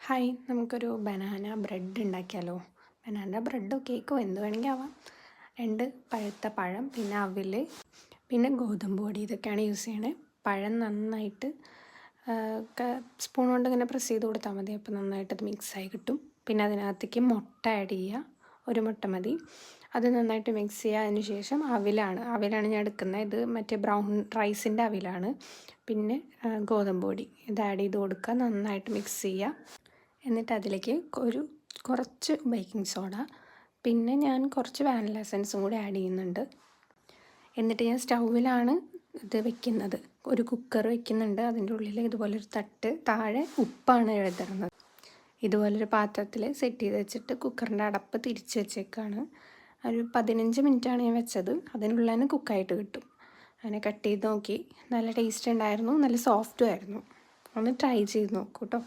Hi, നമുക്കൊരു banana bread ഉണ്ടാക്കിയാലോ? Banana ബ്രെഡോ കേക്കോ എന്ത് വേണമെങ്കിൽ ആവാം. 2 പഴുത്ത പഴം, പിന്നെ അവിൽ, പിന്നെ ഗോതമ്പ് പൊടി, ഇതൊക്കെയാണ് യൂസ് ചെയ്യണത്. പഴം നന്നായിട്ട് സ്പൂൺ കൊണ്ട് ഇങ്ങനെ പ്രസ് ചെയ്ത് കൊടുത്താൽ മതി. അപ്പോൾ നന്നായിട്ടത് മിക്സായി കിട്ടും. പിന്നെ അതിനകത്തേക്ക് മുട്ട ആഡ് ചെയ്യുക. 1 മുട്ട മതി. അത് നന്നായിട്ട് മിക്സ് ചെയ്യുക. അതിന് ശേഷം അവിലാണ് ഞാൻ എടുക്കുന്നത്. ഇത് മറ്റേ ബ്രൗൺ റൈസിൻ്റെ അവിലാണ്. പിന്നെ ഗോതമ്പ് പൊടി ഇത് ആഡ് ചെയ്ത് കൊടുക്കുക. നന്നായിട്ട് മിക്സ് ചെയ്യുക. എന്നിട്ട് അതിലേക്ക് കുറച്ച് ബേക്കിംഗ് സോഡ, പിന്നെ ഞാൻ കുറച്ച് വാനില എസൻസും കൂടി ആഡ് ചെയ്യുന്നുണ്ട്. എന്നിട്ട് ഞാൻ സ്റ്റൗവിലാണ് ഇത് വെക്കുന്നത്. ഒരു കുക്കർ വെക്കുന്നുണ്ട്. അതിൻ്റെ ഉള്ളിൽ ഇതുപോലൊരു തട്ട്, താഴെ ഉപ്പാണ് എഴുതുന്നത്. ഇതുപോലൊരു പാത്രത്തിൽ സെറ്റ് ചെയ്ത് വെച്ചിട്ട് കുക്കറിൻ്റെ അടപ്പ് തിരിച്ച് വെച്ചേക്കാണ്. ഒരു 15 മിനിറ്റാണ് ഞാൻ വെച്ചത്. അതിനുള്ളിൽ തന്നെ കുക്കായിട്ട് കിട്ടും. അങ്ങനെ കട്ട് ചെയ്ത് നോക്കി. നല്ല ടേസ്റ്റ് ഉണ്ടായിരുന്നു, നല്ല സോഫ്റ്റും ആയിരുന്നു. ഒന്ന് ട്രൈ ചെയ്ത് നോക്കൂ കേട്ടോ.